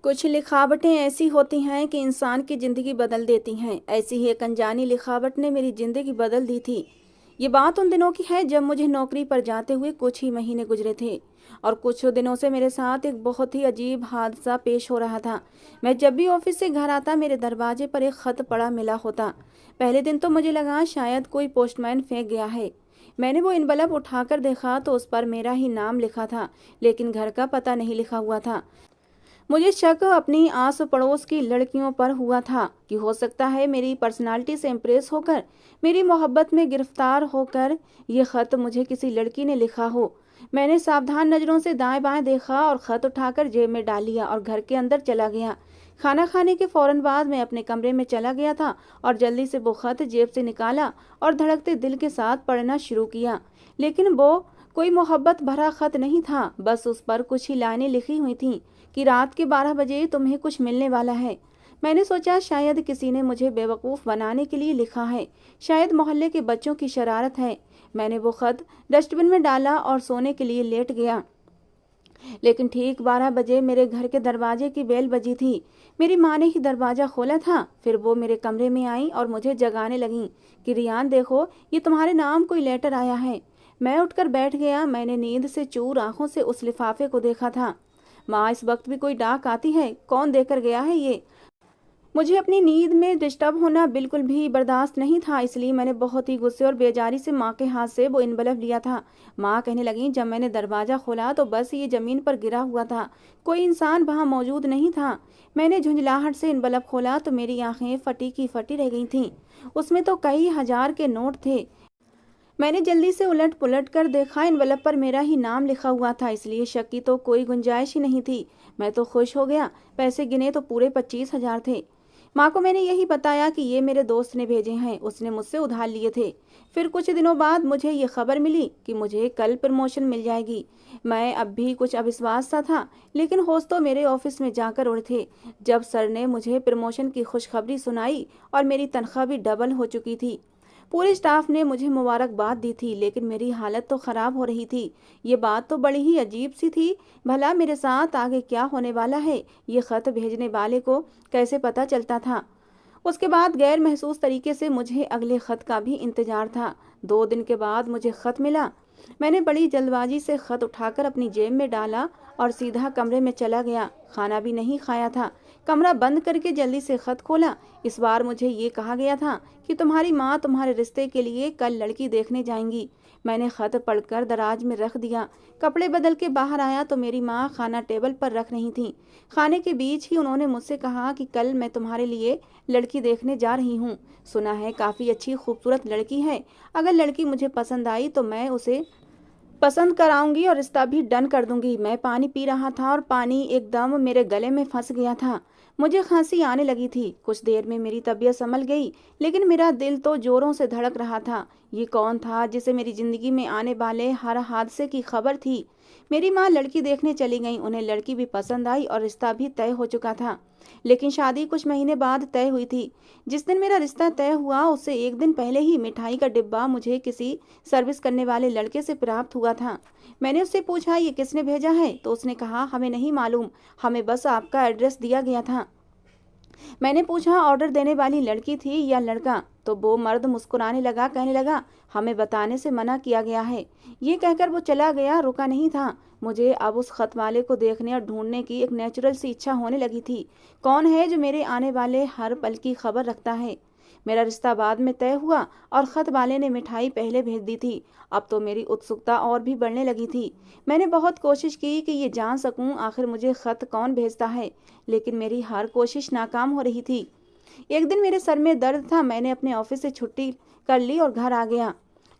कुछ लिखावटें ऐसी होती हैं कि इंसान की ज़िंदगी बदल देती हैं। ऐसी ही एक अनजानी लिखावट ने मेरी ज़िंदगी बदल दी थी। ये बात उन दिनों की है जब मुझे नौकरी पर जाते हुए कुछ ही महीने गुजरे थे और कुछ दिनों से मेरे साथ एक बहुत ही अजीब हादसा पेश हो रहा था। मैं जब भी ऑफिस से घर आता मेरे दरवाजे पर एक खत पड़ा मिला होता। पहले दिन तो मुझे लगा शायद कोई पोस्टमैन फेंक गया है। मैंने वो एनवलप उठाकर देखा तो उस पर मेरा ही नाम लिखा था, लेकिन घर का पता नहीं लिखा हुआ था। मुझे शक अपनी आस पड़ोस की लड़कियों पर हुआ था कि हो सकता है मेरी पर्सनालिटी से इम्प्रेस होकर, मेरी मोहब्बत में गिरफ्तार होकर ये खत मुझे किसी लड़की ने लिखा हो। मैंने सावधान नजरों से दाएं बाएं देखा और खत उठाकर जेब में डाल लिया और घर के अंदर चला गया। खाना खाने के फौरन बाद मैं अपने कमरे में चला गया था और जल्दी से वो खत जेब से निकाला और धड़कते दिल के साथ पढ़ना शुरू किया। लेकिन वो कोई मोहब्बत भरा खत नहीं था, बस उस पर कुछ ही लाइनें लिखी हुई थीं कि रात के 12 बजे तुम्हें कुछ मिलने वाला है। मैंने सोचा शायद किसी ने मुझे बेवकूफ़ बनाने के लिए लिखा है, शायद मोहल्ले के बच्चों की शरारत है। मैंने वो खत डस्टबिन में डाला और सोने के लिए लेट गया। लेकिन ठीक 12 बजे मेरे घर के दरवाजे की बेल बजी थी। मेरी माँ ने ही दरवाज़ा खोला था। फिर वो मेरे कमरे में आई और मुझे जगाने लगी कि रियान देखो, ये तुम्हारे नाम कोई लेटर आया है। मैं उठकर बैठ गया। मैंने नींद से चूर आंखों से उस लिफाफे को देखा था। माँ, इस वक्त भी कोई डाक आती है? कौन देकर गया है ये? मुझे अपनी नींद में डिस्टर्ब होना बिल्कुल भी बर्दाश्त नहीं था, इसलिए मैंने बहुत ही गुस्से और बेजारी से माँ के हाथ से वो एनवलप लिया था। माँ कहने लगी, जब मैंने दरवाज़ा खोला तो बस ये ज़मीन पर गिरा हुआ था, कोई इंसान वहाँ मौजूद नहीं था। मैंने झुंझलाहट से एनवलप खोला तो मेरी आंखें फटी की फटी रह गई थीं। उसमें तो कई हजार के नोट थे। मैंने जल्दी से उलट पुलट कर देखा, एनवलप पर मेरा ही नाम लिखा हुआ था, इसलिए शक की तो कोई गुंजाइश ही नहीं थी। मैं तो खुश हो गया। पैसे गिने तो पूरे 25,000 थे। माँ को मैंने यही बताया कि ये मेरे दोस्त ने भेजे हैं, उसने मुझसे उधार लिए थे। फिर कुछ दिनों बाद मुझे ये खबर मिली कि मुझे कल प्रमोशन मिल जाएगी। मैं अब भी कुछ अविश्वास सा था, लेकिन होश तो मेरे ऑफिस में जाकर उड़े थे जब सर ने मुझे प्रमोशन की खुशखबरी सुनाई और मेरी तनख्वाह भी डबल हो चुकी थी। पूरे स्टाफ ने मुझे मुबारकबाद दी थी, लेकिन मेरी हालत तो खराब हो रही थी। ये बात तो बड़ी ही अजीब सी थी। भला मेरे साथ आगे क्या होने वाला है, ये खत भेजने वाले को कैसे पता चलता था? उसके बाद गैर महसूस तरीके से मुझे अगले खत का भी इंतजार था। 2 दिन के बाद मुझे खत मिला। मैंने बड़ी जल्दबाजी से खत उठाकर अपनी जेब में डाला और सीधा कमरे में चला गया। खाना भी नहीं खाया था। कमरा बंद करके जल्दी से खत खोला। इस बार मुझे ये कहा गया था कि तुम्हारी माँ तुम्हारे रिश्ते के लिए कल लड़की देखने जाएंगी। मैंने खत पढ़कर दराज में रख दिया। कपड़े बदल के बाहर आया तो मेरी माँ खाना टेबल पर रख रही थी। खाने के बीच ही उन्होंने मुझसे कहा कि कल मैं तुम्हारे लिए लड़की देखने जा रही हूँ। सुना है काफ़ी अच्छी खूबसूरत लड़की है। अगर लड़की मुझे पसंद आई तो मैं उसे पसंद कराऊंगी और रिश्ता भी डन कर दूंगी। मैं पानी पी रहा था और पानी एकदम मेरे गले में फंस गया था। मुझे खांसी आने लगी थी। कुछ देर में मेरी तबीयत संभल गई, लेकिन मेरा दिल तो जोरों से धड़क रहा था। ये कौन था जिसे मेरी जिंदगी में आने वाले हर हादसे की खबर थी? मेरी माँ लड़की देखने चली गई। उन्हें लड़की भी पसंद आई और रिश्ता भी तय हो चुका था। लेकिन शादी कुछ महीने बाद तय हुई थी। जिस दिन मेरा रिश्ता तय हुआ उससे एक दिन पहले ही मिठाई का डिब्बा मुझे किसी सर्विस करने वाले लड़के से प्राप्त हुआ था। मैंने उससे पूछा, ये किसने भेजा है? तो उसने कहा, हमें नहीं मालूम, हमें बस आपका एड्रेस दिया गया था। मैंने पूछा, ऑर्डर देने वाली लड़की थी या लड़का? तो वो मर्द मुस्कुराने लगा, कहने लगा, हमें बताने से मना किया गया है। ये कहकर वो चला गया, रुका नहीं था। मुझे अब उस खत वाले को देखने और ढूंढने की एक नेचुरल सी इच्छा होने लगी थी। कौन है जो मेरे आने वाले हर पल की खबर रखता है? मेरा रिश्ता बाद में तय हुआ और खत वाले ने मिठाई पहले भेज दी थी। अब तो मेरी उत्सुकता और भी बढ़ने लगी थी। मैंने बहुत कोशिश की कि ये जान सकूं आखिर मुझे खत कौन भेजता है, लेकिन मेरी हर कोशिश नाकाम हो रही थी। एक दिन मेरे सर में दर्द था। मैंने अपने ऑफिस से छुट्टी कर ली और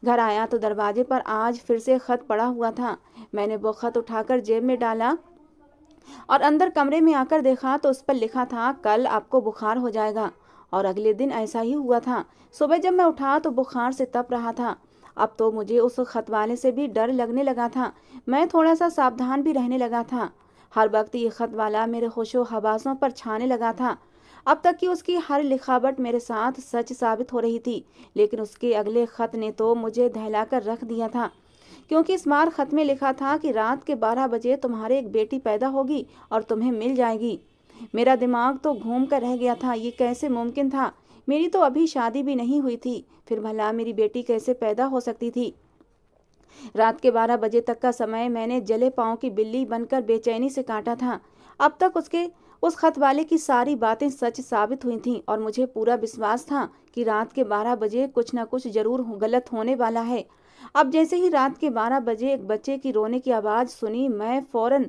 घर आया तो दरवाजे पर आज फिर से खत पड़ा हुआ था। मैंने वो खत उठाकर जेब में डाला और अंदर कमरे में आकर देखा तो उस पर लिखा था, कल आपको बुखार हो जाएगा। और अगले दिन ऐसा ही हुआ था। सुबह जब मैं उठा तो बुखार से तप रहा था। अब तो मुझे उस खत वाले से भी डर लगने लगा था। मैं थोड़ा सा सावधान भी रहने लगा था। हर वक्त ये खत वाला मेरे होशो हवासों पर छाने लगा था। अब तक की उसकी हर लिखावट मेरे साथ सच साबित हो रही थी। लेकिन उसके अगले खत ने तो मुझे दहलाकर रख दिया था, क्योंकि इस बार खत में लिखा था कि रात के 12 बजे तुम्हारे एक बेटी पैदा होगी और तुम्हें मिल जाएगी। मेरा दिमाग तो घूम कर रह गया था। ये कैसे मुमकिन था? मेरी तो अभी शादी भी नहीं हुई थी, फिर भला मेरी बेटी कैसे पैदा हो सकती थी? रात के 12 बजे तक का समय मैंने जले पाँव की बिल्ली बनकर बेचैनी से काटा था। अब तक उस खत वाले की सारी बातें सच साबित हुई थीं और मुझे पूरा विश्वास था कि रात के 12 बजे कुछ न कुछ जरूर गलत होने वाला है। अब जैसे ही रात के 12 बजे एक बच्चे की रोने की आवाज़ सुनी, मैं फौरन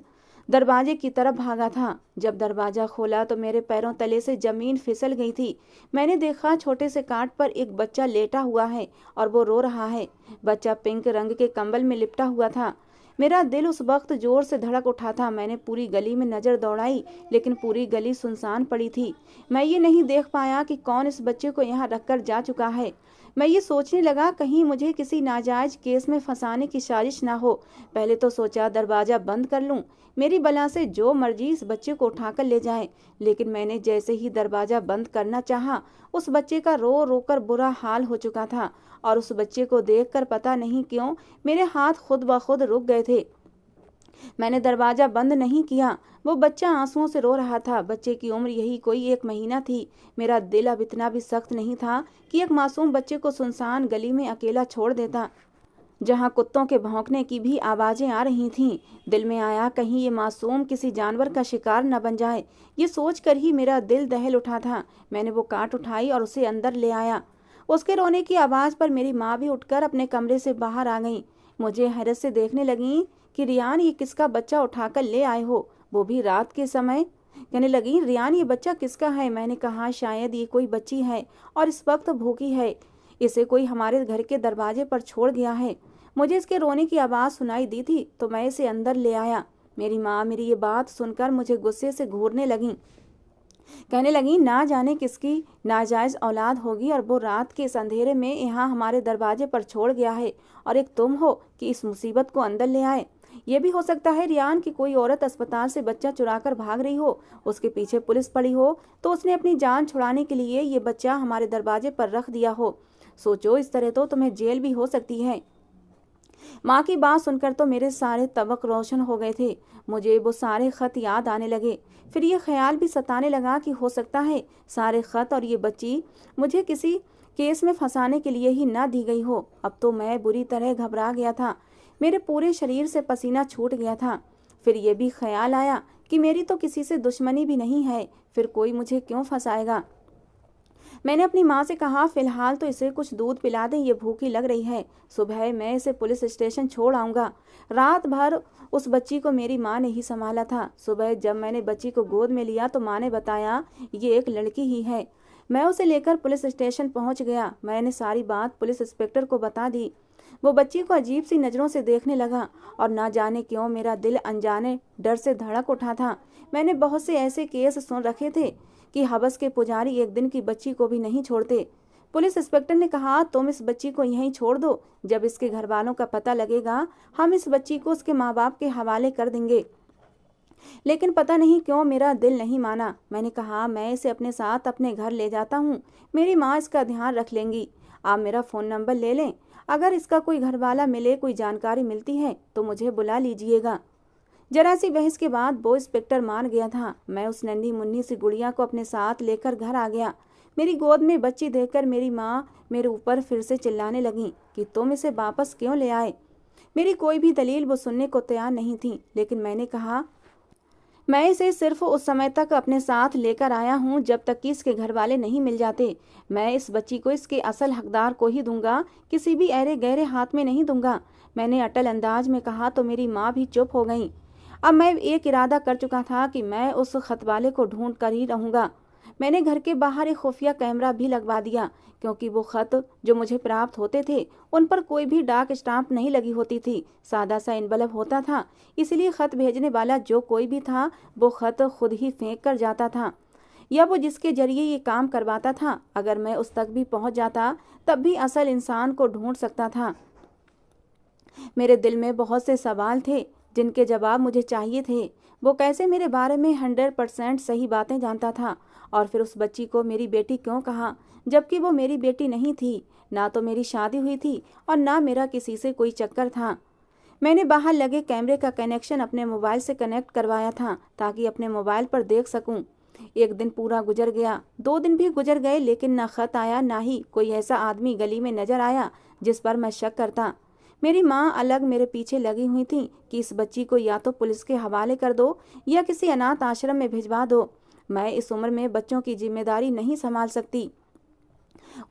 दरवाजे की तरफ भागा था। जब दरवाजा खोला तो मेरे पैरों तले से जमीन फिसल गई थी। मैंने देखा छोटे से काट पर एक बच्चा लेटा हुआ है और वो रो रहा है। बच्चा पिंक रंग के कंबल में लिपटा हुआ था। मेरा दिल उस वक्त जोर से धड़क उठा था। मैंने पूरी गली में नजर दौड़ाई, लेकिन पूरी गली सुनसान पड़ी थी। मैं ये नहीं देख पाया कि कौन इस बच्चे को यहाँ रखकर जा चुका है। मैं ये सोचने लगा कहीं मुझे किसी नाजायज केस में फंसाने की साजिश ना हो। पहले तो सोचा दरवाजा बंद कर लूं, मेरी बला से जो मर्जी इस बच्चे को उठाकर ले जाए। लेकिन मैंने जैसे ही दरवाजा बंद करना चाहा, उस बच्चे का रो रो कर बुरा हाल हो चुका था और उस बच्चे को देखकर पता नहीं क्यों मेरे हाथ खुद ब खुद रुक गए थे। मैंने दरवाजा बंद नहीं किया। वो बच्चा आंसुओं से रो रहा था। बच्चे की उम्र यही कोई 1 महीना थी। मेरा दिल अब इतना भी सख्त नहीं था कि एक मासूम बच्चे को सुनसान गली में अकेला छोड़ देता, जहां कुत्तों के भौंकने की भी आवाजें आ रही थीं। दिल में आया कहीं ये मासूम किसी जानवर का शिकार न बन जाए। ये सोचकर ही मेरा दिल दहल उठा था। मैंने वो काट उठाई और उसे अंदर ले आया। उसके रोने की आवाज़ पर मेरी माँ भी उठकर अपने कमरे से बाहर आ गई। मुझे हैरत से देखने लगी कि रियान, ये किसका बच्चा उठाकर ले आए हो, वो भी रात के समय? कहने लगी, रियान ये बच्चा किसका है? मैंने कहा शायद ये कोई बच्ची है और इस वक्त भूखी है। इसे कोई हमारे घर के दरवाजे पर छोड़ गया है। मुझे इसके रोने की आवाज़ सुनाई दी थी तो मैं इसे अंदर ले आया। मेरी माँ मेरी ये बात सुनकर मुझे गुस्से से घूरने लगी। कहने लगी, ना जाने किसकी नाजायज औलाद होगी और वो रात के इस अंधेरे में यहाँ हमारे दरवाजे पर छोड़ गया है, और एक तुम हो कि इस मुसीबत को अंदर ले आए। ये भी हो सकता है रियान की कोई औरत अस्पताल से बच्चा चुराकर भाग रही हो, उसके पीछे पुलिस पड़ी हो तो उसने अपनी जान छुड़ाने के लिए ये बच्चा हमारे दरवाजे पर रख दिया हो। सोचो, इस तरह तो तुम्हें जेल भी हो सकती है। माँ की बात सुनकर तो मेरे सारे तबक रोशन हो गए थे। मुझे वो सारे खत याद आने लगे। फिर ये ख्याल भी सताने लगा कि हो सकता है सारे खत और ये बच्ची मुझे किसी केस में फंसाने के लिए ही ना दी गई हो। अब तो मैं बुरी तरह घबरा गया था। मेरे पूरे शरीर से पसीना छूट गया था। फिर ये भी ख्याल आया कि मेरी तो किसी से दुश्मनी भी नहीं है, फिर कोई मुझे क्यों फंसाएगा। मैंने अपनी माँ से कहा, फिलहाल तो इसे कुछ दूध पिला दें, ये भूखी लग रही है। सुबह मैं इसे पुलिस स्टेशन छोड़ आऊँगा। रात भर उस बच्ची को मेरी माँ ने ही संभाला था। सुबह जब मैंने बच्ची को गोद में लिया तो माँ ने बताया ये एक लड़की ही है। मैं उसे लेकर पुलिस स्टेशन पहुँच गया। मैंने सारी बात पुलिस इंस्पेक्टर को बता दी। वो बच्ची को अजीब सी नज़रों से देखने लगा और ना जाने क्यों मेरा दिल अनजाने डर से धड़क उठा था। मैंने बहुत से ऐसे केस सुन रखे थे कि हवस के पुजारी एक दिन की बच्ची को भी नहीं छोड़ते। पुलिस इंस्पेक्टर ने कहा, तुम इस बच्ची को यहीं छोड़ दो, जब इसके घर वालों का पता लगेगा हम इस बच्ची को उसके माँ बाप के हवाले कर देंगे। लेकिन पता नहीं क्यों मेरा दिल नहीं माना। मैंने कहा, मैं इसे अपने साथ अपने घर ले जाता हूँ, मेरी माँ इसका ध्यान रख लेंगी। आप मेरा फ़ोन नंबर ले लें, अगर इसका कोई घर वाला मिले, कोई जानकारी मिलती है तो मुझे बुला लीजिएगा। जरा सी बहस के बाद वो इंस्पेक्टर मान गया था। मैं उस नन्ही मुन्नी सी गुड़िया को अपने साथ लेकर घर आ गया। मेरी गोद में बच्ची देखकर मेरी माँ मेरे ऊपर फिर से चिल्लाने लगी कि तुम इसे वापस क्यों ले आए। मेरी कोई भी दलील वो सुनने को तैयार नहीं थी, लेकिन मैंने कहा, मैं इसे सिर्फ उस समय तक अपने साथ लेकर आया हूँ जब तक कि इसके घर वाले नहीं मिल जाते। मैं इस बच्ची को इसके असल हकदार को ही दूंगा, किसी भी अरे गहरे हाथ में नहीं दूंगा। मैंने अटल अंदाज में कहा तो मेरी माँ भी चुप हो गई। अब मैं एक इरादा कर चुका था कि मैं उस खत वाले को ढूंढ कर ही रहूंगा। मैंने घर के बाहर एक खुफिया कैमरा भी लगवा दिया, क्योंकि वो खत जो मुझे प्राप्त होते थे उन पर कोई भी डाक स्टाम्प नहीं लगी होती थी, सादा सा एनवलप होता था। इसलिए खत भेजने वाला जो कोई भी था वो खत खुद ही फेंक कर जाता था, या वो जिसके जरिए ये काम करवाता था, अगर मैं उस तक भी पहुंच जाता तब भी असल इंसान को ढूंढ सकता था। मेरे दिल में बहुत से सवाल थे जिनके जवाब मुझे चाहिए थे। वो कैसे मेरे बारे में 100% सही बातें जानता था, और फिर उस बच्ची को मेरी बेटी क्यों कहा, जबकि वो मेरी बेटी नहीं थी। ना तो मेरी शादी हुई थी और ना मेरा किसी से कोई चक्कर था। मैंने बाहर लगे कैमरे का कनेक्शन अपने मोबाइल से कनेक्ट करवाया था ताकि अपने मोबाइल पर देख सकूं। एक दिन पूरा गुजर गया, 2 दिन भी गुजर गए, लेकिन ना खत आया, ना ही कोई ऐसा आदमी गली में नजर आया जिस पर मैं शक करता। मेरी माँ अलग मेरे पीछे लगी हुई थी कि इस बच्ची को या तो पुलिस के हवाले कर दो या किसी अनाथ आश्रम में भिजवा दो। मैं इस उम्र में बच्चों की जिम्मेदारी नहीं संभाल सकती।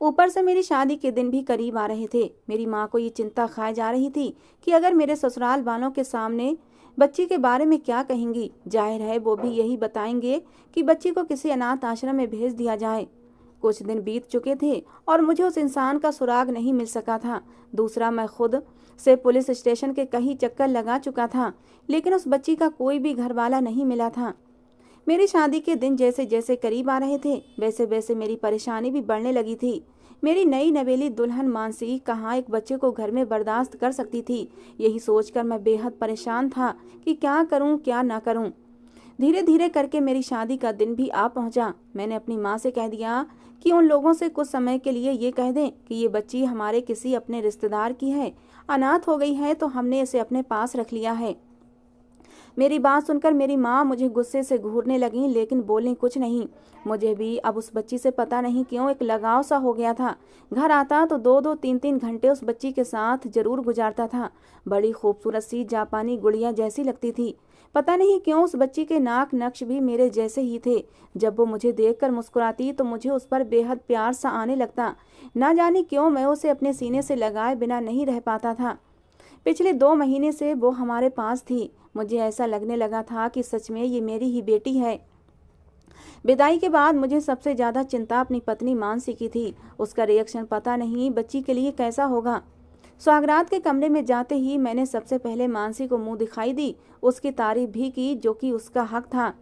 ऊपर से मेरी शादी के दिन भी करीब आ रहे थे। मेरी माँ को ये चिंता खाए जा रही थी कि अगर मेरे ससुराल वालों के सामने बच्ची के बारे में क्या कहेंगी। जाहिर है वो भी यही बताएंगे कि बच्ची को किसी अनाथ आश्रम में भेज दिया जाए। कुछ दिन बीत चुके थे और मुझे उस इंसान का सुराग नहीं मिल सका था। दूसरा, मैं खुद से पुलिस स्टेशन के कई चक्कर लगा चुका था, लेकिन उस बच्ची का कोई भी घर वाला नहीं मिला था। मेरी शादी के दिन जैसे जैसे करीब आ रहे थे, वैसे वैसे मेरी परेशानी भी बढ़ने लगी थी। मेरी नई नवेली दुल्हन मानसी कहाँ एक बच्चे को घर में बर्दाश्त कर सकती थी। यही सोचकर मैं बेहद परेशान था कि क्या करूं क्या ना करूं। धीरे धीरे करके मेरी शादी का दिन भी आ पहुंचा। मैंने अपनी माँ से कह दिया कि उन लोगों से कुछ समय के लिए ये कह दें कि ये बच्ची हमारे किसी अपने रिश्तेदार की है, अनाथ हो गई है, तो हमने इसे अपने पास रख लिया है। मेरी बात सुनकर मेरी माँ मुझे गुस्से से घूरने लगी, लेकिन बोली कुछ नहीं। मुझे भी अब उस बच्ची से पता नहीं क्यों एक लगाव सा हो गया था। घर आता तो 2-2 3-3 घंटे उस बच्ची के साथ जरूर गुजारता था। बड़ी खूबसूरत सी जापानी गुड़िया जैसी लगती थी। पता नहीं क्यों उस बच्ची के नाक नक्श भी मेरे जैसे ही थे। जब वो मुझे देखकर मुस्कुराती तो मुझे उस पर बेहद प्यार सा आने लगता। ना जाने क्यों मैं उसे अपने सीने से लगाए बिना नहीं रह पाता था। पिछले 2 महीने से वो हमारे पास थी। मुझे ऐसा लगने लगा था कि सच में ये मेरी ही बेटी है। विदाई के बाद मुझे सबसे ज्यादा चिंता अपनी पत्नी मानसी की थी। उसका रिएक्शन पता नहीं बच्ची के लिए कैसा होगा। सुहागरात के कमरे में जाते ही मैंने सबसे पहले मानसी को मुंह दिखाई दी, उसकी तारीफ भी की, जो कि उसका हक था।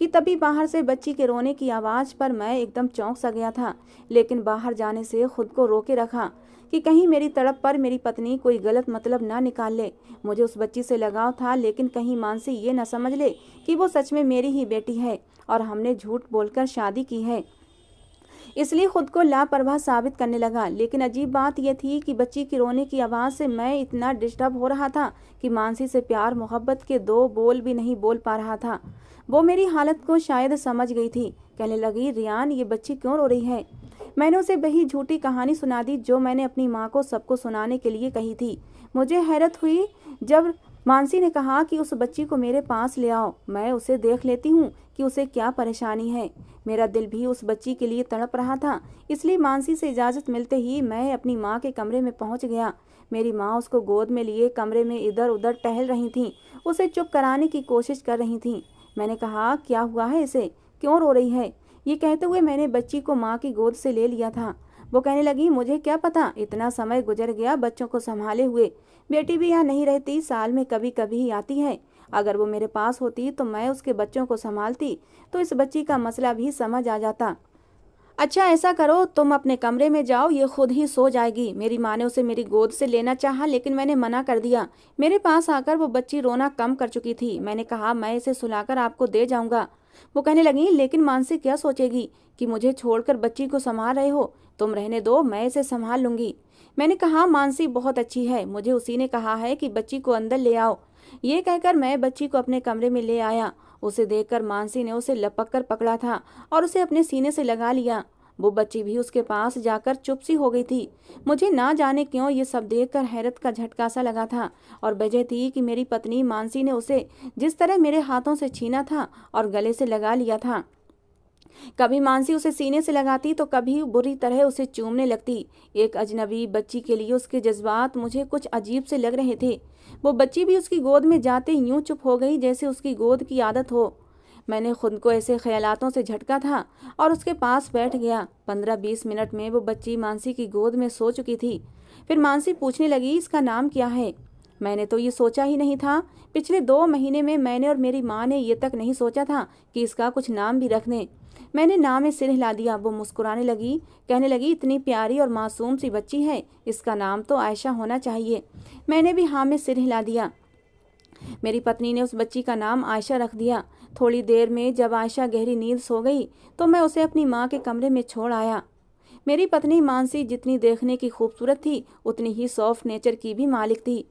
कि तभी बाहर से बच्ची के रोने की आवाज पर मैं एकदम चौंक सा गया था, लेकिन बाहर जाने से खुद को रोके रखा कि कहीं मेरी तड़प पर मेरी पत्नी कोई गलत मतलब ना निकाल ले। मुझे उस बच्ची से लगाव था, लेकिन कहीं मानसी ये न समझ ले कि वो सच में मेरी ही बेटी है और हमने झूठ बोलकर शादी की है। इसलिए खुद को लापरवाह साबित करने लगा। लेकिन अजीब बात यह थी कि बच्ची की रोने की आवाज़ से मैं इतना डिस्टर्ब हो रहा था कि मानसी से प्यार मोहब्बत के 2 बोल भी नहीं बोल पा रहा था। वो मेरी हालत को शायद समझ गई थी। कहने लगी, रियान ये बच्ची क्यों रो रही है? मैंने उसे वही झूठी कहानी सुना दी जो मैंने अपनी माँ को सबको सुनाने के लिए कही थी। मुझे हैरत हुई जब मानसी ने कहा कि उस बच्ची को मेरे पास ले आओ, मैं उसे देख लेती हूँ कि उसे क्या परेशानी है। मेरा दिल भी उस बच्ची के लिए तड़प रहा था, इसलिए मानसी से इजाज़त मिलते ही मैं अपनी माँ के कमरे में पहुँच गया। मेरी माँ उसको गोद में लिए कमरे में इधर उधर टहल रही थीं, उसे चुप कराने की कोशिश कर रही थीं। मैंने कहा, क्या हुआ है इसे, क्यों रो रही है? ये कहते हुए मैंने बच्ची को माँ की गोद से ले लिया था। वो कहने लगी, मुझे क्या पता, इतना समय गुजर गया बच्चों को संभाले हुए। बेटी भी यहाँ नहीं रहती, साल में कभी कभी ही आती है। अगर वो मेरे पास होती तो मैं उसके बच्चों को संभालती, तो इस बच्ची का मसला भी समझ आ जाता। अच्छा ऐसा करो, तुम अपने कमरे में जाओ, ये खुद ही सो जाएगी। मेरी माँ ने उसे मेरी गोद से लेना चाहा, लेकिन मैंने मना कर दिया। मेरे पास आकर वो बच्ची रोना कम कर चुकी थी। मैंने कहा, मैं इसे सुलाकर आपको दे जाऊंगा। वो कहने लगी, लेकिन मानसी क्या सोचेगी कि मुझे छोड़कर बच्ची को संभाल रहे हो? तुम रहने दो, मैं इसे संभाल लूंगी। मैंने कहा, मानसी बहुत अच्छी है, मुझे उसी ने कहा है कि बच्ची को अंदर ले आओ। ये कहकर मैं बच्ची को अपने कमरे में ले आया। उसे देखकर मानसी ने उसे लपक कर पकड़ा था और उसे अपने सीने से लगा लिया। वो बच्ची भी उसके पास जाकर चुप सी हो गई थी। मुझे ना जाने क्यों ये सब देखकर हैरत का झटका सा लगा था, और वजह थी कि मेरी पत्नी मानसी ने उसे जिस तरह मेरे हाथों से छीना था और गले से लगा लिया था। कभी मानसी उसे सीने से लगाती तो कभी बुरी तरह उसे चूमने लगती। एक अजनबी बच्ची के लिए उसके जज्बात मुझे कुछ अजीब से लग रहे थे। वो बच्ची भी उसकी गोद में जाते यूं चुप हो गई जैसे उसकी गोद की आदत हो। मैंने खुद को ऐसे ख्यालातों से झटका था और उसके पास बैठ गया। 15-20 मिनट में वो बच्ची मानसी की गोद में सो चुकी थी। फिर मानसी पूछने लगी, इसका नाम क्या है? मैंने तो ये सोचा ही नहीं था। पिछले 2 महीने में मैंने और मेरी माँ ने ये तक नहीं सोचा था कि इसका कुछ नाम भी रख दें। मैंने नाम में सिर हिला दिया। वो मुस्कुराने लगी, कहने लगी, इतनी प्यारी और मासूम सी बच्ची है, इसका नाम तो आयशा होना चाहिए। मैंने भी हाँ में सिर हिला दिया। मेरी पत्नी ने उस बच्ची का नाम आयशा रख दिया। थोड़ी देर में जब आयशा गहरी नींद सो गई तो मैं उसे अपनी माँ के कमरे में छोड़ आया। मेरी पत्नी मानसी जितनी देखने की खूबसूरत थी, उतनी ही सॉफ्ट नेचर की भी मालिक थी।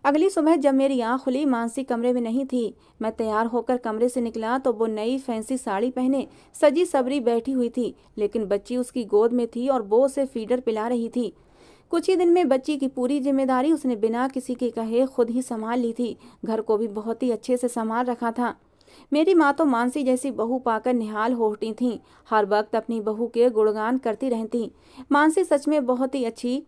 अगली सुबह जब मेरी आँख खुली, मानसी कमरे में नहीं थी। मैं तैयार होकर कमरे से निकला तो वो नई फैंसी साड़ी पहने सजी सबरी बैठी हुई थी, लेकिन बच्ची उसकी गोद में थी और वो उसे फीडर पिला रही थी। कुछ ही दिन में बच्ची की पूरी जिम्मेदारी उसने बिना किसी के कहे खुद ही संभाल ली थी। घर को भी बहुत ही अच्छे से संभाल रखा था। मेरी माँ तो मानसी जैसी बहू पाकर निहाल हो उठी थी। हर वक्त अपनी बहू के गुणगान करती रहती। मानसी सच में बहुत ही अच्छी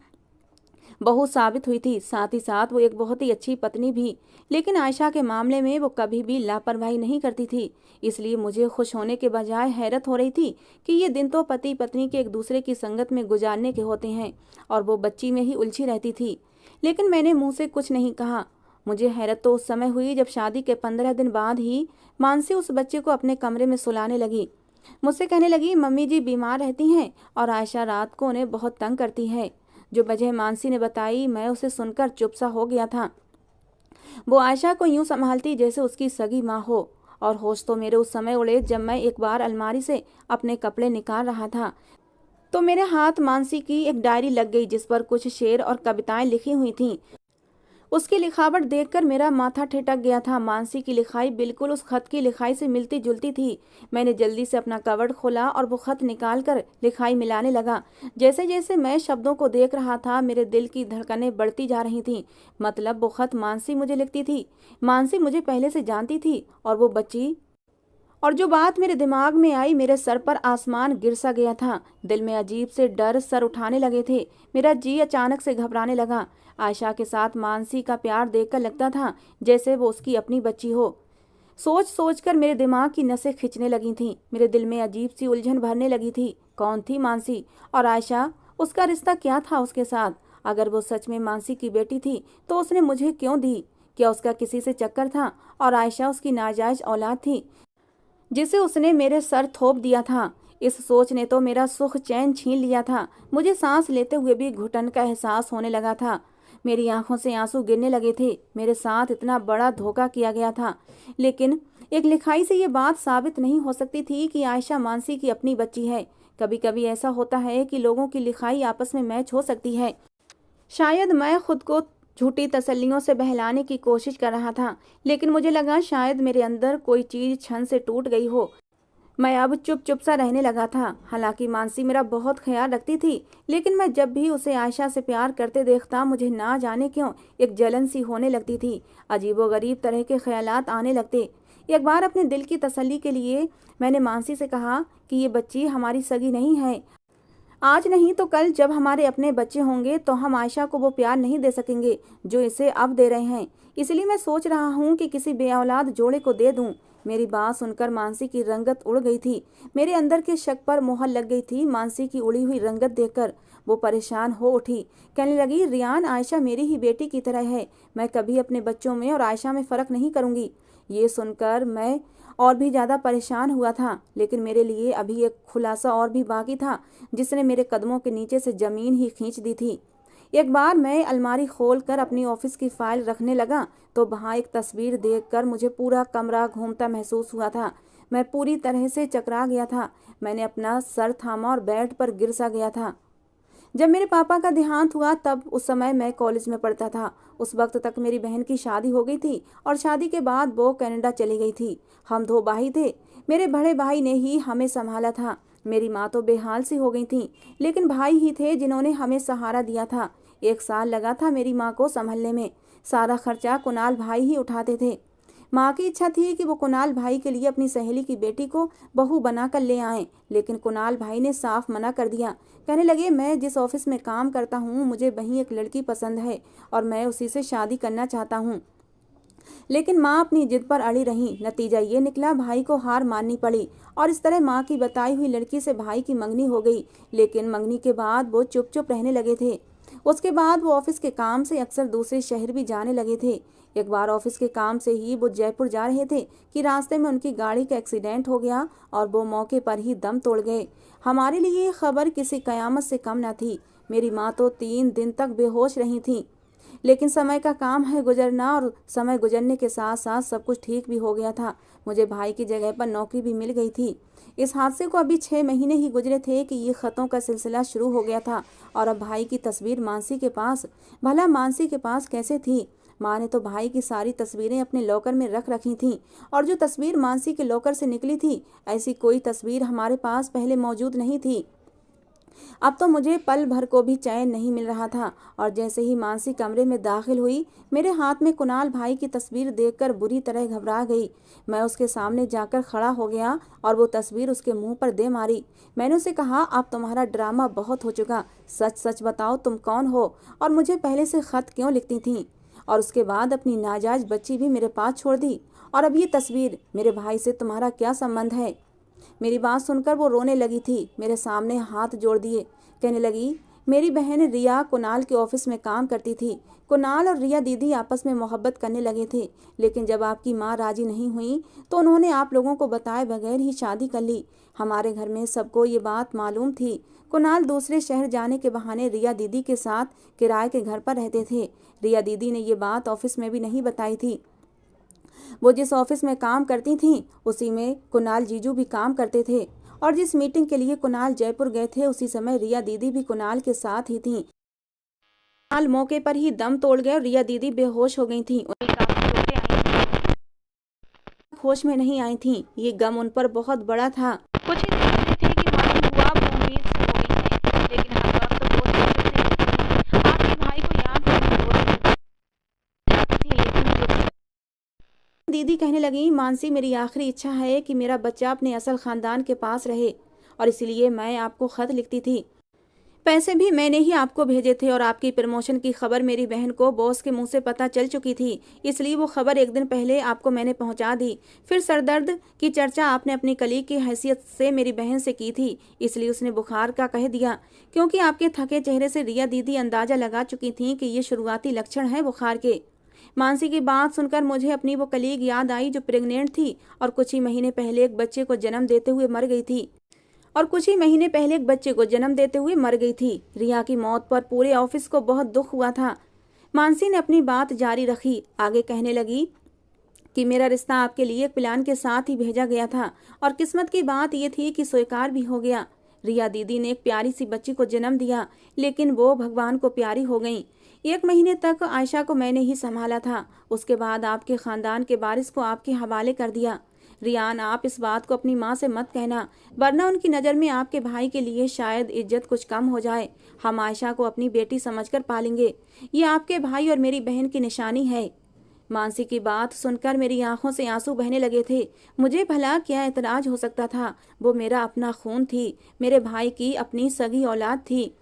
बहू साबित हुई थी, साथ ही साथ वो एक बहुत ही अच्छी पत्नी भी। लेकिन आयशा के मामले में वो कभी भी लापरवाही नहीं करती थी। इसलिए मुझे खुश होने के बजाय हैरत हो रही थी कि ये दिन तो पति पत्नी के एक दूसरे की संगत में गुजारने के होते हैं, और वो बच्ची में ही उलझी रहती थी। लेकिन मैंने मुंह से कुछ नहीं कहा। मुझे हैरत तो उस समय हुई जब शादी के 15 दिन बाद ही मानसी उस बच्चे को अपने कमरे में सुलाने लगी। मुझसे कहने लगी, मम्मी जी बीमार रहती हैं और आयशा रात को उन्हें बहुत तंग करती है। जो वजह मानसी ने बताई, मैं उसे सुनकर चुप सा हो गया था। वो आयशा को यूं संभालती जैसे उसकी सगी माँ हो। और होश तो मेरे उस समय उड़े जब मैं एक बार अलमारी से अपने कपड़े निकाल रहा था तो मेरे हाथ मानसी की एक डायरी लग गई जिस पर कुछ शेर और कविताएं लिखी हुई थीं। उसकी लिखावट देखकर मेरा माथा ठिठक गया था। मानसी की लिखाई बिल्कुल उस खत की लिखाई से मिलती जुलती थी। मैंने जल्दी से अपना कवर्ड खोला और वो खत निकालकर लिखाई मिलाने लगा। जैसे जैसे मैं शब्दों को देख रहा था, मेरे दिल की धड़कनें बढ़ती जा रही थीं। मतलब वो खत मानसी मुझे लिखती थी। मानसी मुझे पहले से जानती थी और वो बच्ची। और जो बात मेरे दिमाग में आई, मेरे सर पर आसमान गिर सा गया था। दिल में अजीब से डर सर उठाने लगे थे। मेरा जी अचानक से घबराने लगा। आयशा के साथ मानसी का प्यार देखकर लगता था जैसे वो उसकी अपनी बच्ची हो। सोच सोच कर मेरे दिमाग की नसें खिंचने लगी थीं। मेरे दिल में अजीब सी उलझन भरने लगी थी। कौन थी मानसी और आयशा? उसका रिश्ता क्या था उसके साथ? अगर वो सच में मानसी की बेटी थी तो उसने मुझे क्यों दी? क्या उसका किसी से चक्कर था और आयशा उसकी नाजायज औलाद थी जिसे उसने मेरे सर थोप दिया था? इस सोच ने तो मेरा सुख चैन छीन लिया था। मुझे सांस लेते हुए भी घुटन का एहसास होने लगा था। मेरी आंखों से आंसू गिरने लगे थे। मेरे साथ इतना बड़ा धोखा किया गया था। लेकिन एक लिखाई से ये बात साबित नहीं हो सकती थी कि आयशा मानसी की अपनी बच्ची है। कभी कभी ऐसा होता है कि लोगों की लिखाई आपस में मैच हो सकती है। शायद मैं खुद को झूठी तसल्लियों से बहलाने की कोशिश कर रहा था, लेकिन मुझे लगा शायद मेरे अंदर कोई चीज क्षण से टूट गई हो। मैं अब चुप चुप सा रहने लगा था। हालांकि मानसी मेरा बहुत ख्याल रखती थी, लेकिन मैं जब भी उसे आयशा से प्यार करते देखता, मुझे ना जाने क्यों एक जलन सी होने लगती थी। अजीबोगरीब तरह के ख्यालात आने लगते। एक बार अपने दिल की तसल्ली के लिए मैंने मानसी से कहा कि ये बच्ची हमारी सगी नहीं है। आज नहीं तो कल जब हमारे अपने बच्चे होंगे तो हम आयशा को वो प्यार नहीं दे सकेंगे जो इसे अब दे रहे हैं। इसलिए मैं सोच रहा हूँ कि किसी बेऔलाद जोड़े को दे दूं। मेरी बात सुनकर मानसी की रंगत उड़ गई थी। मेरे अंदर के शक पर मोहर लग गई थी। मानसी की उड़ी हुई रंगत देखकर वो परेशान हो उठी। कहने लगी, रियान, आयशा मेरी ही बेटी की तरह है। मैं कभी अपने बच्चों में और आयशा में फर्क नहीं करूंगी। ये सुनकर मैं और भी ज्यादा परेशान हुआ था, लेकिन मेरे लिए अभी एक खुलासा और भी बाकी था जिसने मेरे कदमों के नीचे से जमीन ही खींच दी थी। एक बार मैं अलमारी खोलकर अपनी ऑफिस की फाइल रखने लगा तो वहां एक तस्वीर देखकर मुझे पूरा कमरा घूमता महसूस हुआ था। मैं पूरी तरह से चकरा गया था। मैंने अपना सर थामा और बेड पर गिर सा गया था। जब मेरे पापा का देहांत हुआ तब उस समय मैं कॉलेज में पढ़ता था। उस वक्त तक मेरी बहन की शादी हो गई थी और शादी के बाद वो कनाडा चली गई थी। हम दो भाई थे। मेरे बड़े भाई ने ही हमें संभाला था। मेरी माँ तो बेहाल सी हो गई थी, लेकिन भाई ही थे जिन्होंने हमें सहारा दिया था। 1 साल लगा था मेरी माँ को संभलने में। सारा खर्चा कुणाल भाई ही उठाते थे। माँ की इच्छा थी कि वो कुणाल भाई के लिए अपनी सहेली की बेटी को बहू बनाकर ले आए, लेकिन कुणाल भाई ने साफ मना कर दिया। कहने लगे, मैं जिस ऑफिस में काम करता हूँ मुझे वहीं एक लड़की पसंद है और मैं उसी से शादी करना चाहता हूँ। लेकिन माँ अपनी जिद पर अड़ी रही। नतीजा ये निकला, भाई को हार माननी पड़ी और इस तरह माँ की बताई हुई लड़की से भाई की मंगनी हो गई। लेकिन मंगनी के बाद वो चुप चुप रहने लगे थे। उसके बाद वो ऑफिस के काम से अक्सर दूसरे शहर भी जाने लगे थे। एक बार ऑफिस के काम से ही वो जयपुर जा रहे थे कि रास्ते में उनकी गाड़ी का एक्सीडेंट हो गया और वो मौके पर ही दम तोड़ गए। हमारे लिए ये खबर किसी कयामत से कम न थी। मेरी माँ तो 3 दिन तक बेहोश रही थी। लेकिन समय का काम है गुजरना, और समय गुजरने के साथ साथ सब कुछ ठीक भी हो गया था। मुझे भाई की जगह पर नौकरी भी मिल गई थी। इस हादसे को अभी 6 महीने ही गुजरे थे कि ये खतों का सिलसिला शुरू हो गया था और अब भाई की तस्वीर मानसी के पास। भला मानसी के पास कैसे थी? माँ ने तो भाई की सारी तस्वीरें अपने लॉकर में रख रखी थीं और जो तस्वीर मानसी के लॉकर से निकली थी, ऐसी कोई तस्वीर हमारे पास पहले मौजूद नहीं थी। अब तो मुझे पल भर को भी चैन नहीं मिल रहा था और जैसे ही मानसी कमरे में दाखिल हुई, मेरे हाथ में कुणाल भाई की तस्वीर देखकर बुरी तरह घबरा गई। मैं उसके सामने जाकर खड़ा हो गया और वो तस्वीर उसके मुंह पर दे मारी। मैंने उसे कहा, अब तुम्हारा ड्रामा बहुत हो चुका, सच सच बताओ तुम कौन हो और मुझे पहले से खत क्यों लिखती थी, और उसके बाद अपनी नाजायज बच्ची भी मेरे पास छोड़ दी, और अब ये तस्वीर, मेरे भाई से तुम्हारा क्या संबंध है। मेरी बात सुनकर वो रोने लगी थी, मेरे सामने हाथ जोड़ दिए, कहने लगी, मेरी बहन रिया कुणाल के ऑफिस में काम करती थी। कुणाल और रिया दीदी आपस में मोहब्बत करने लगे थे, लेकिन जब आपकी माँ राजी नहीं हुई तो उन्होंने आप लोगों को बताए बगैर ही शादी कर ली। हमारे घर में सबको ये बात मालूम थी। कुणाल दूसरे शहर जाने के बहाने रिया दीदी के साथ किराए के घर पर रहते थे। रिया दीदी ने ये बात ऑफिस में भी नहीं बताई थी। वो जिस ऑफिस में काम करती थीं, उसी में कुणाल जीजू भी काम करते थे, और जिस मीटिंग के लिए कुणाल जयपुर गए थे, उसी समय रिया दीदी भी कुणाल के साथ ही थीं। कुणाल मौके पर ही दम तोड़ गए और रिया दीदी बेहोश हो गई थीं। उन्हें काफी चोटें आई थीं, होश में नहीं आई थीं। ये गम उन पर बहुत बड़ा था। कुछ ही दिन कहते थे कि मालूम हुआ वो उम्मीद से हो गई है, लेकिन हर वक्त वो सोचते थे आपके भाई को याद करके थी, लेकिन दीदी कहने लगी, मानसी, मेरी आखिरी इच्छा है कि मेरा बच्चा अपने असल खानदान के पास रहे, और इसलिए मैं आपको खत लिखती थी। पैसे भी मैंने ही आपको भेजे थे और आपकी प्रमोशन की खबर मेरी बहन को बॉस के मुंह से पता चल चुकी थी, इसलिए वो खबर एक दिन पहले आपको मैंने पहुंचा दी। फिर सरदर्द की चर्चा आपने अपनी कलीग की हैसियत से मेरी बहन से की थी, इसलिए उसने बुखार का कह दिया, क्योंकि आपके थके चेहरे से रिया दीदी अंदाजा लगा चुकी थी कि ये शुरुआती लक्षण है बुखार के। मानसी की बात सुनकर मुझे अपनी वो कलीग याद आई जो प्रेग्नेंट थी और कुछ ही महीने पहले एक बच्चे को जन्म देते हुए मर गई थी। रिया की मौत पर पूरे ऑफिस को बहुत दुख हुआ था। मानसी ने अपनी बात जारी रखी, आगे कहने लगी कि मेरा रिश्ता आपके लिए एक प्लान के साथ ही भेजा गया था और किस्मत की बात यह थी कि स्वीकार भी हो गया। रिया दीदी ने एक प्यारी सी बच्ची को जन्म दिया, लेकिन वो भगवान को प्यारी हो गई। 1 महीने तक आयशा को मैंने ही संभाला था, उसके बाद आपके खानदान के वारिस को आपके हवाले कर दिया। रियान, आप इस बात को अपनी माँ से मत कहना, वरना उनकी नज़र में आपके भाई के लिए शायद इज्जत कुछ कम हो जाए। हम आयशा को अपनी बेटी समझकर पालेंगे, ये आपके भाई और मेरी बहन की निशानी है। मानसी की बात सुनकर मेरी आंखों से आंसू बहने लगे थे। मुझे भला क्या एतराज हो सकता था, वो मेरा अपना खून थी, मेरे भाई की अपनी सगी औलाद थी।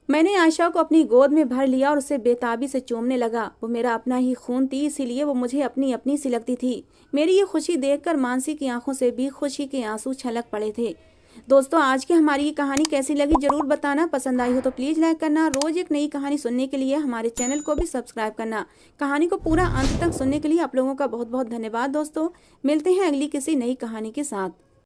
मैंने आयशा को अपनी गोद में भर लिया और उसे बेताबी से चूमने लगा। वो मेरा अपना ही खून थी, इसीलिए वो मुझे अपनी अपनी सी लगती थी। मेरी ये खुशी देखकर मानसी की आंखों से भी खुशी के आंसू छलक पड़े थे। दोस्तों, आज की हमारी ये कहानी कैसी लगी जरूर बताना। पसंद आई हो तो प्लीज़ लाइक करना। रोज एक नई कहानी सुनने के लिए हमारे चैनल को भी सब्सक्राइब करना। कहानी को पूरा अंत तक सुनने के लिए आप लोगों का बहुत बहुत धन्यवाद। दोस्तों, मिलते हैं अगली किसी नई कहानी के साथ।